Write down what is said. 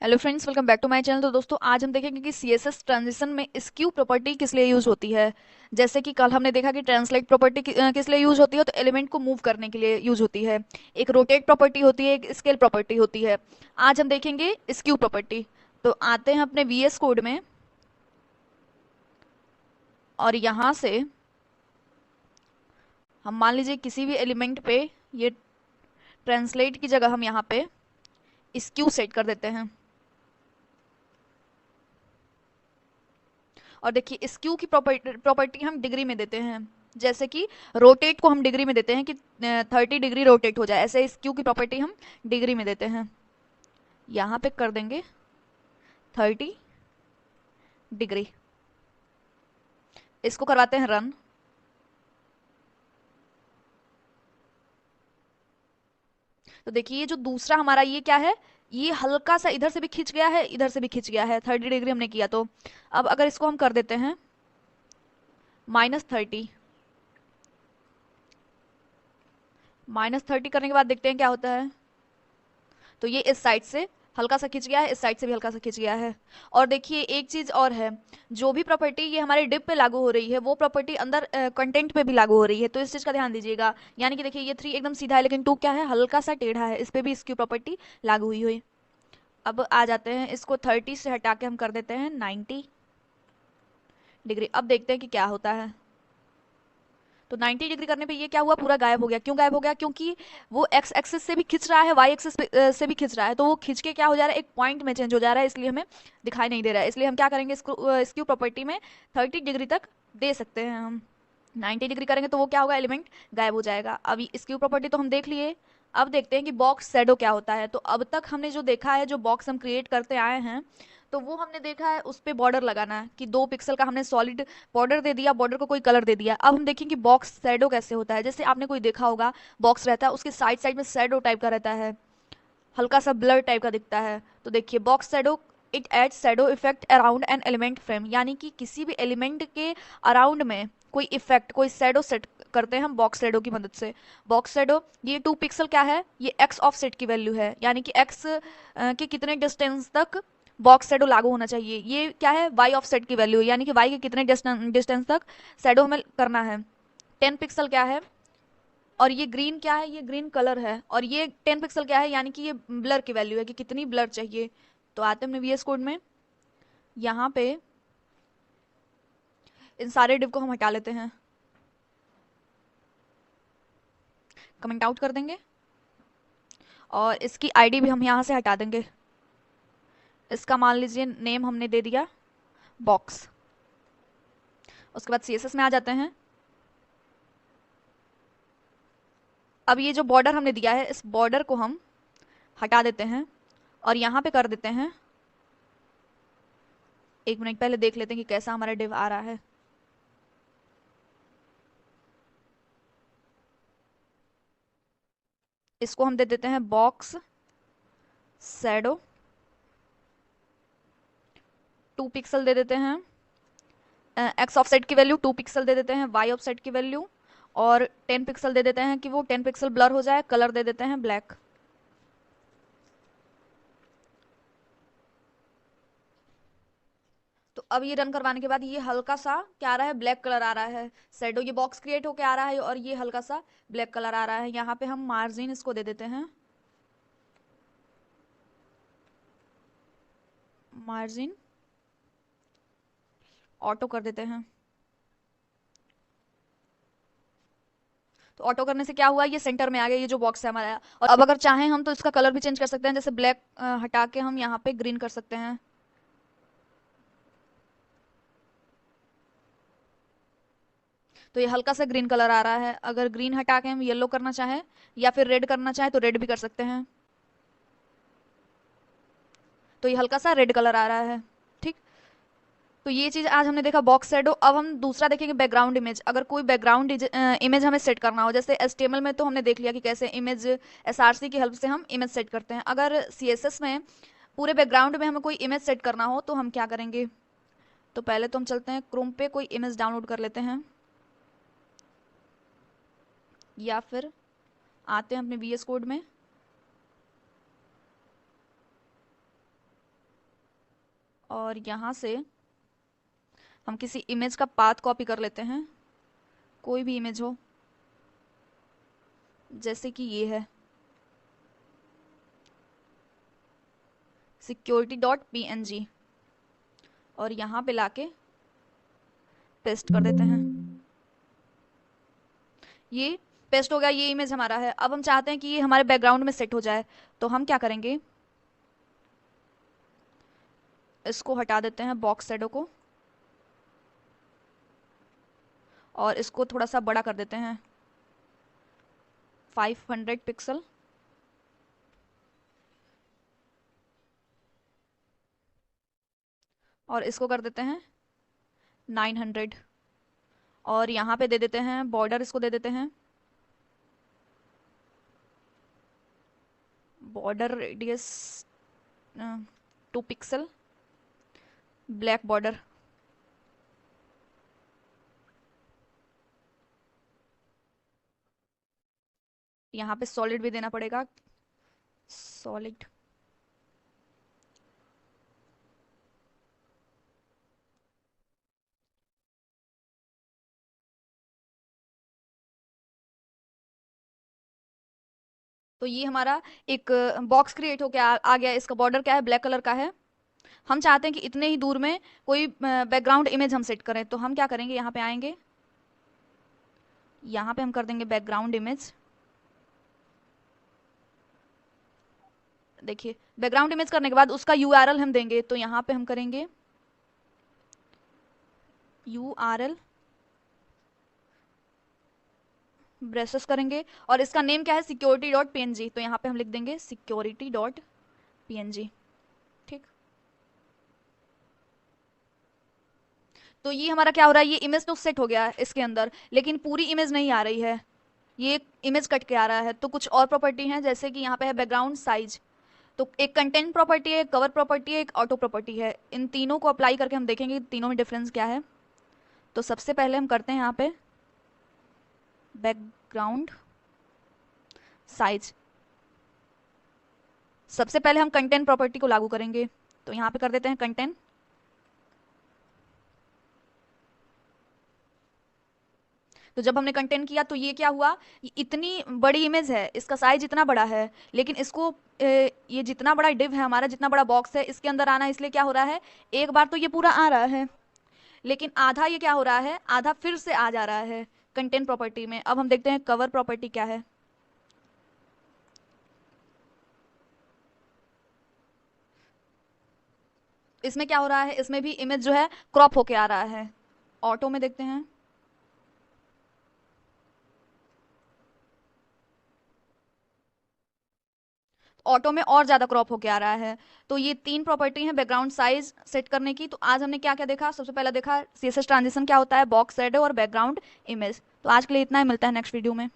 Hello friends, welcome back to my channel. तो दोस्तों, आज हम देखेंगे कि सीएसएस ट्रांजिशन में स्क्यू प्रॉपर्टी किस लिए यूज होती है। जैसे कि कल हमने देखा कि ट्रांसलेट प्रॉपर्टी किस लिए यूज होती है, तो एलिमेंट को मूव करने के लिए यूज होती है। एक रोटेट प्रॉपर्टी होती है, एक स्केल प्रॉपर्टी होती है। आज हम देखेंगे स्क्यू प्रॉपर्टी। तो आते हैं अपने वीएस कोड में, और यहाँ से हम मान लीजिए किसी भी एलिमेंट पे ये ट्रांसलेट की जगह हम यहाँ पे स्क्यू सेट कर देते हैं। और देखिए, स्क्यू की प्रॉपर्टी हम डिग्री में देते हैं। जैसे कि रोटेट को हम डिग्री में देते हैं कि 30 डिग्री रोटेट हो जाए, ऐसे स्क्यू की प्रॉपर्टी हम डिग्री में देते हैं। यहाँ पे कर देंगे 30 डिग्री। इसको करवाते हैं रन। तो देखिए, ये जो दूसरा हमारा ये क्या है, ये हल्का सा इधर से भी खिंच गया है, इधर से भी खिंच गया है। 30 डिग्री हमने किया, तो अब अगर इसको हम कर देते हैं -30, -30 करने के बाद देखते हैं क्या होता है। तो ये इस साइड से हल्का सा खिंच गया है, इस साइड से भी हल्का सा खिंच गया है। और देखिए, एक चीज और है, जो भी प्रॉपर्टी ये हमारे डिप पे लागू हो रही है, वो प्रॉपर्टी अंदर कंटेंट पे भी लागू हो रही है। तो इस चीज का ध्यान दीजिएगा। यानी कि देखिए, ये 3 एकदम सीधा है, लेकिन 2 क्या है, हल्का सा टेढ़ा है। इस पे भी इसकी प्रॉपर्टी लागू हुई हुई। अब आ जाते हैं, इसको 30 से हटा के हम कर देते हैं 90 डिग्री। अब देखते हैं कि क्या होता है। तो 90 डिग्री करने पे ये क्या हुआ, पूरा गायब हो गया। क्यों गायब हो गया? क्योंकि वो एक्स एक्सिस से भी खिंच रहा है, वाई एक्सिस से भी खिंच रहा है। तो वो खिंच के क्या हो जा रहा है, एक पॉइंट में चेंज हो जा रहा है, इसलिए हमें दिखाई नहीं दे रहा है। इसलिए हम क्या करेंगे, इसको इसकी प्रॉपर्टी में 30 डिग्री तक दे सकते हैं हम। 90 डिग्री करेंगे तो वो क्या होगा, एलिमेंट गायब हो जाएगा। अब इसकी प्रॉपर्टी तो हम देख लिए। अब देखते हैं कि बॉक्स शैडो क्या होता है। तो अब तक हमने जो देखा है, जो बॉक्स हम क्रिएट करते आए हैं, तो वो हमने देखा है उस पे बॉर्डर लगाना है कि 2 पिक्सल का हमने सॉलिड बॉर्डर दे दिया, बॉर्डर को कोई कलर दे दिया। अब हम देखें कि बॉक्स शैडो कैसे होता है। जैसे आपने कोई देखा होगा, बॉक्स रहता है, उसके साइड साइड में शैडो टाइप का रहता है, हल्का सा ब्लर टाइप का दिखता है। तो देखिए, box shadow, it add shadow effect around an element frame. यानी कि किसी भी एलिमेंट के अराउंड में कोई इफेक्ट, कोई शैडो सेट करते हैं हम बॉक्स शैडो की मदद से। बॉक्स शैडो, ये 2 पिक्सल क्या है, ये एक्स ऑफसेट की वैल्यू है। यानी कि एक्स के कितने डिस्टेंस तक बॉक्स शैडो लागू होना चाहिए। ये क्या है, वाई ऑफसेट की वैल्यू है। यानी कि वाई के कितने डिस्टेंस तक शैडो हमें करना है। 10 पिक्सल क्या है, और ये ग्रीन क्या है, ये ग्रीन कलर है। और ये 10 पिक्सल क्या है, यानी कि ये ब्लर की वैल्यू है कि कितनी ब्लर चाहिए। तो आते हैं अपने वीएस कोड में, यहाँ पे इन सारे डिव को हम हटा लेते हैं, कमेंट आउट कर देंगे। और इसकी आईडी भी हम यहाँ से हटा देंगे। इसका मान लीजिए नेम हमने दे दिया बॉक्स। उसके बाद सीएसएस में आ जाते हैं। अब ये जो बॉर्डर हमने दिया है, इस बॉर्डर को हम हटा देते हैं, और यहाँ पे कर देते हैं, 1 मिनट पहले देख लेते हैं कि कैसा हमारा डिव आ रहा है। इसको हम दे देते हैं बॉक्स शैडो, 2 पिक्सल दे देते हैं। एक्स ऑफसेट की वैल्यू 2 पिक्सल दे देते हैं, वाई ऑफसेट की वैल्यू, और 10 पिक्सल दे देते हैं कि वो 10 पिक्सल ब्लर हो जाए। कलर दे देते हैं ब्लैक। तो अब ये रन करवाने के बाद ये हल्का सा क्या आ रहा है, ब्लैक कलर आ रहा है। शेडो, ये बॉक्स क्रिएट होके आ रहा है, और ये हल्का सा ब्लैक कलर आ रहा है। यहाँ पे हम मार्जिन इसको दे देते हैं, मार्जिन ऑटो कर देते हैं। तो ऑटो करने से क्या हुआ, ये सेंटर में आ गया, ये जो बॉक्स है हमारा। और अब अगर चाहें हम तो इसका कलर भी चेंज कर सकते हैं। जैसे ब्लैक हटा के हम यहाँ पे ग्रीन कर सकते हैं। तो ये हल्का सा ग्रीन कलर आ रहा है। अगर ग्रीन हटा के हम येलो करना चाहें, या फिर रेड करना चाहें, तो रेड भी कर सकते हैं। तो ये हल्का सा रेड कलर आ रहा है। ठीक। तो ये चीज आज हमने देखा बॉक्स शैडो। अब हम दूसरा देखेंगे, बैकग्राउंड इमेज। अगर कोई बैकग्राउंड इमेज हमें सेट करना हो, जैसे एचटीएमएल में तो हमने देख लिया कि कैसे इमेज, एसआरसी की हेल्प से हम इमेज सेट करते हैं। अगर सीएसएस में पूरे बैकग्राउंड में हमें कोई इमेज सेट करना हो, तो हम क्या करेंगे। तो पहले तो हम चलते हैं क्रोम पे, कोई इमेज डाउनलोड कर लेते हैं, या फिर आते हैं अपने वीएस कोड में। और यहाँ से हम किसी इमेज का पाथ कॉपी कर लेते हैं, कोई भी इमेज हो, जैसे कि ये है security.png, और यहाँ पे लाके पेस्ट कर देते हैं। ये पेस्ट हो गया, ये इमेज हमारा है। अब हम चाहते हैं कि ये हमारे बैकग्राउंड में सेट हो जाए, तो हम क्या करेंगे, इसको हटा देते हैं बॉक्स शैडो को, और इसको थोड़ा सा बड़ा कर देते हैं 500 पिक्सल, और इसको कर देते हैं 900, और यहाँ पे दे देते हैं बॉर्डर, इसको दे देते हैं border radius 2 pixel, black border. यहाँ पे सॉलिड भी देना पड़ेगा, सॉलिड। तो ये हमारा एक बॉक्स क्रिएट होके आ गया। इसका बॉर्डर क्या है, ब्लैक कलर का है। हम चाहते हैं कि इतने ही दूर में कोई बैकग्राउंड इमेज हम सेट करें, तो हम क्या करेंगे, यहाँ पे आएंगे, यहाँ पे हम कर देंगे बैकग्राउंड इमेज। देखिए, बैकग्राउंड इमेज करने के बाद उसका यूआरएल हम देंगे, तो यहाँ पे हम करेंगे यूआरएल, ब्रेसेस करेंगे, और इसका नेम क्या है, security.png, तो यहाँ पे हम लिख देंगे security.png। ठीक, तो ये हमारा क्या हो रहा है, ये इमेज तो सेट हो गया है इसके अंदर, लेकिन पूरी इमेज नहीं आ रही है, ये इमेज कट के आ रहा है। तो कुछ और प्रॉपर्टी हैं, जैसे कि यहाँ पे है बैकग्राउंड साइज, तो एक कंटेंट प्रॉपर्टी है, एक कवर प्रॉपर्टी है, एक ऑटो प्रॉपर्टी है। इन तीनों को अप्लाई करके हम देखेंगे कि तीनों में डिफरेंस क्या है। तो सबसे पहले हम करते हैं यहाँ पे बैकग्राउंड साइज। सबसे पहले हम कंटेंट प्रॉपर्टी को लागू करेंगे, तो यहाँ पे कर देते हैं कंटेंट। तो जब हमने कंटेंट किया तो ये क्या हुआ, ये इतनी बड़ी इमेज है, इसका साइज इतना बड़ा है, लेकिन इसको ये जितना बड़ा डिव है हमारा, जितना बड़ा बॉक्स है, इसके अंदर आना, इसलिए क्या हो रहा है, एक बार तो ये पूरा आ रहा है, लेकिन आधा ये क्या हो रहा है, आधा फिर से आ जा रहा है कंटेंट प्रॉपर्टी में। अब हम देखते हैं कवर प्रॉपर्टी क्या है। इसमें क्या हो रहा है, इसमें भी इमेज जो है क्रॉप होके आ रहा है। ऑटो में देखते हैं, ऑटो में और ज्यादा क्रॉप होके आ रहा है। तो ये तीन प्रॉपर्टी है बैकग्राउंड साइज सेट करने की। तो आज हमने क्या क्या देखा, सबसे पहला देखा सीएसएस ट्रांजिशन क्या होता है, बॉक्स शैडो और बैकग्राउंड इमेज। तो आज के लिए इतना ही, मिलता है नेक्स्ट वीडियो में।